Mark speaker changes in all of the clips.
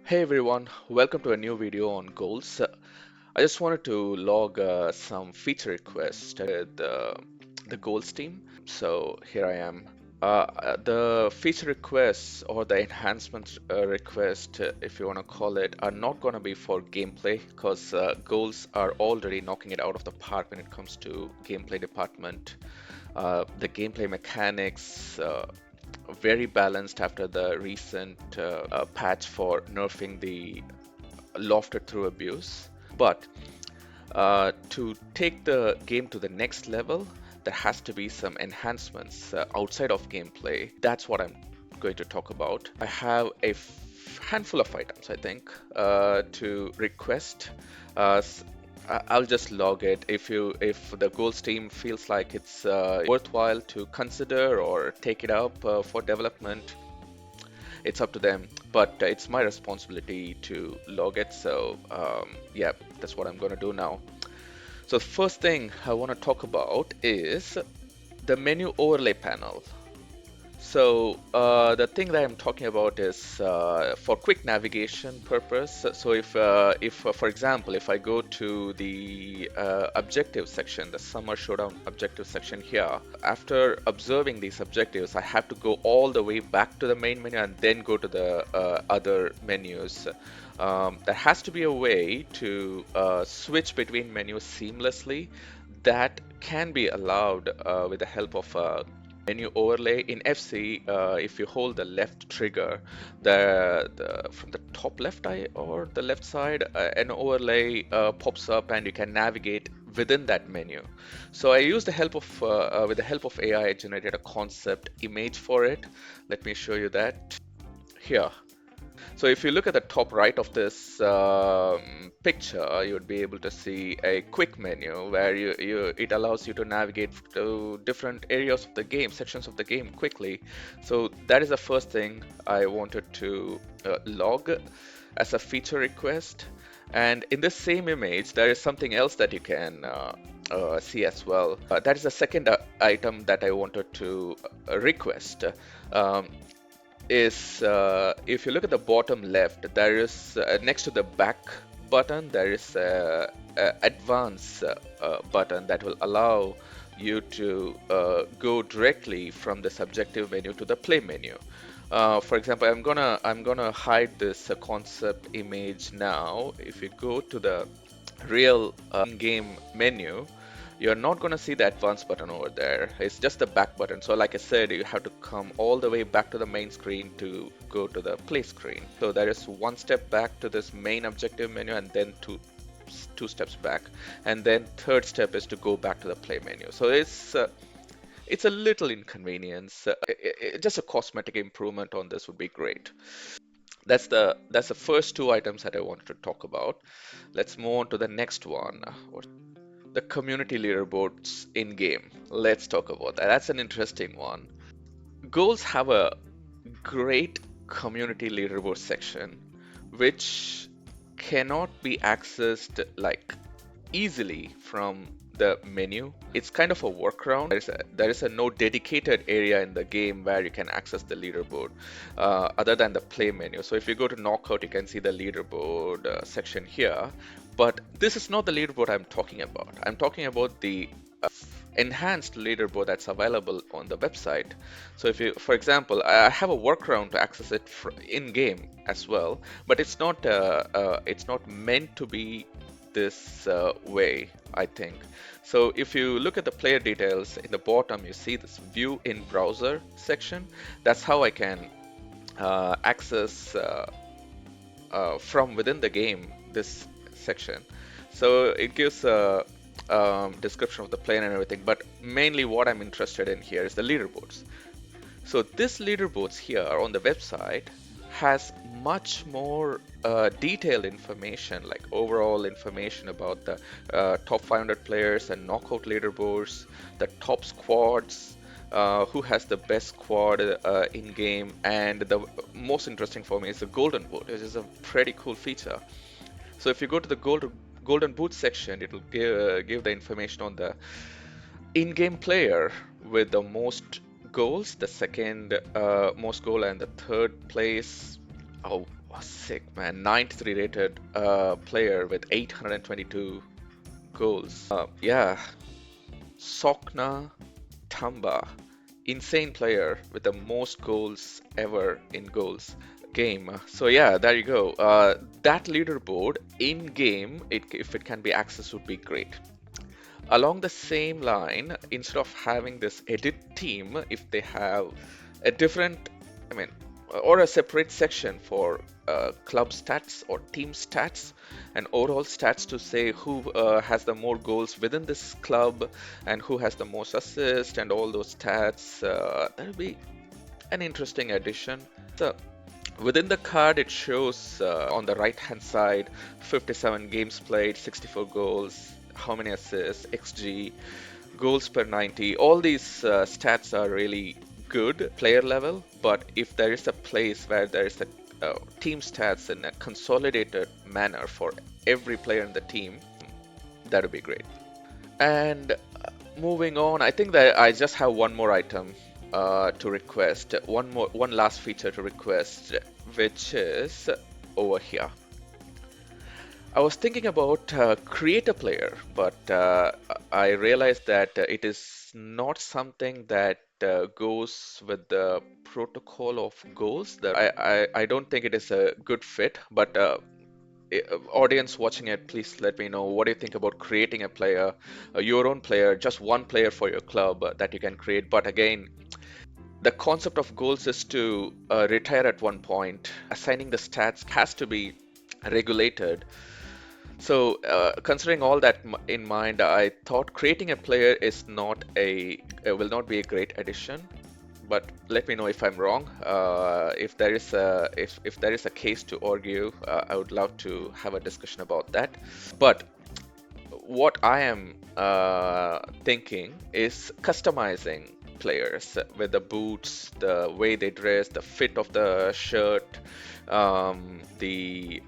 Speaker 1: Hey everyone, welcome to a new video on goals. I just wanted to log some feature requests with the goals team. So here I am. The feature requests or the enhancement request, if you want to call it, are not going to be for gameplay because goals are already knocking it out of the park when it comes to gameplay department. The gameplay mechanics very balanced after the recent patch for nerfing the lofted through abuse. But to take the game to the next level, there has to be some enhancements outside of gameplay. That's what I'm going to talk about. I have a handful of items, I think, to request. I'll just log it. If the goals team feels like it's worthwhile to consider or take it up for development, it's up to them, but it's my responsibility to log it. So yeah, that's what I'm going to do now. So the first thing I want to talk about is the menu overlay panel. So the thing that I'm talking about is for quick navigation purpose. So if for example, if I go to the objective section, the Summer Showdown objective section here, after observing these objectives, I have to go all the way back to the main menu and then go to the other menus. There has to be a way to switch between menus seamlessly. That can be allowed with the help of menu overlay in FC. If you hold the left trigger, from the top left eye or the left side, an overlay pops up and you can navigate within that menu. So I used the help of with the help of AI, I generated a concept image for it. Let me show you that here. So if you look at the top right of this picture, you would be able to see a quick menu where it allows you to navigate to different areas of the game, sections of the game quickly. So that is the first thing I wanted to log as a feature request. And in this same image, there is something else that you can see as well. That is the second item that I wanted to request. Um, is if you look at the bottom left, there is next to the back button, there is a advance button that will allow you to go directly from the subjective menu to the play menu. For example, I'm gonna hide this concept image now. If you go to the real in-game menu, you're not going to see the advanced button over there. It's just the back button. So like I said, you have to come all the way back to the main screen to go to the play screen. So there is one step back to this main objective menu and then two steps back. And then third step is to go back to the play menu. So it's a little inconvenience. Just a cosmetic improvement on this would be great. That's the first two items that I wanted to talk about. Let's move on to the next one. The community leaderboards in game. Let's talk about that. That's an interesting one. Goals have a great community leaderboard section, which cannot be accessed like easily from the menu. It's kind of a workaround. There is a no dedicated area in the game where you can access the leaderboard other than the play menu. So if you go to knockout, you can see the leaderboard section here. But this is not the leaderboard I'm talking about. I'm talking about the enhanced leaderboard that's available on the website. So if you, for example, I have a workaround to access it in game as well, but it's not meant to be this way, I think. So if you look at the player details in the bottom, you see this view in browser section. That's how I can access from within the game this section. So it gives a description of the player and everything, but mainly what I'm interested in here is the leaderboards. So this leaderboards here on the website has much more detailed information, like overall information about the top 500 players and knockout leaderboards, the top squads, who has the best squad in game, and the most interesting for me is the golden boot, which is a pretty cool feature. So if you go to the golden boot section, it will give the information on the in-game player with the most goals, the second most goal, and the third place. Oh, Oh, sick, man. 93 rated player with 822 goals. Yeah, Sokna Tamba. Insane player with the most goals ever in goals game. So yeah, there you go. That leaderboard in game, if it can be accessed, would be great. Along the same line, instead of having this edit team, if they have a different, I mean, or a separate section for club stats or team stats and overall stats to say who has the more goals within this club and who has the most assists and all those stats, that would be an interesting addition. So within the card, it shows on the right hand side 57 games played, 64 goals, how many assists, XG, goals per 90. All these stats are really good player level, but if there is a place where there is a team stats in a consolidated manner for every player in the team, that would be great. And moving on, I think that I just have one more item to request, one last feature to request, which is over here. I was thinking about create a player, but I realized that it is not something that goes with the protocol of goals. That I don't think it is a good fit, but audience watching it, please let me know what do you think about creating a player, your own player, just one player for your club that you can create. But again, the concept of goals is to retire at one point. Assigning the stats has to be regulated. So, considering all that in mind, I thought creating a player is not will not be a great addition. But let me know if I'm wrong. If there is if there is a case to argue, I would love to have a discussion about that. But what I am thinking is customizing players with the boots, the way they dress, the fit of the shirt, the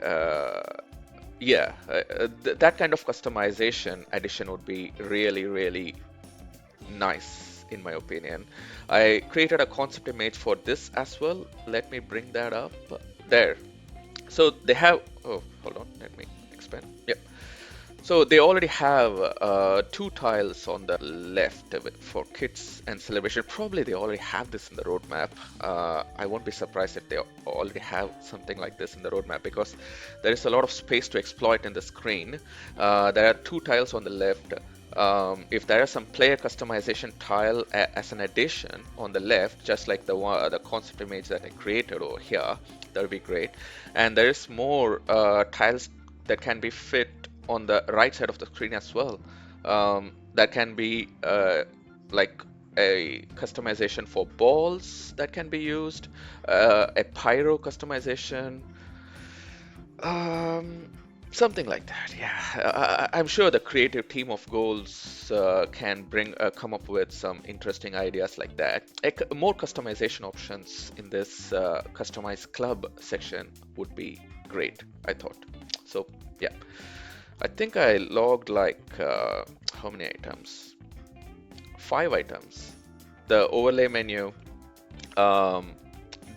Speaker 1: yeah, that kind of customization addition would be really, really nice, in my opinion. I created a concept image for this as well. Let me bring that up. There. So they have, oh, hold on, let me expand. Yep. So they already have two tiles on the left for kits and celebration. Probably they already have this in the roadmap. I won't be surprised if they already have something like this in the roadmap because there is a lot of space to exploit in the screen. There are two tiles on the left. If there is some player customization tile as an addition on the left, just like the concept image that I created over here, that would be great. And there is more tiles that can be fit on the right side of the screen as well. That can be like a customization for balls that can be used, a pyro customization, um, something like that. Yeah, I'm sure the creative team of goals can come up with some interesting ideas like that. More customization options in this customized club section would be great, I thought. So yeah. I think I logged like how many items? 5 items. The overlay menu, um,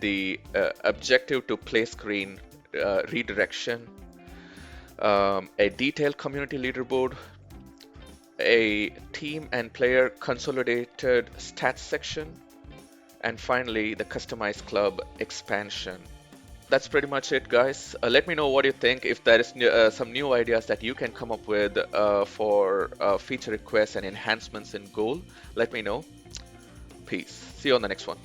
Speaker 1: the objective to play screen redirection, a detailed community leaderboard, a team and player consolidated stats section, and finally the customized club expansion. That's pretty much it, guys. Let me know what you think. If there is some new ideas that you can come up with for feature requests and enhancements in Goal, let me know. Peace. See you on the next one.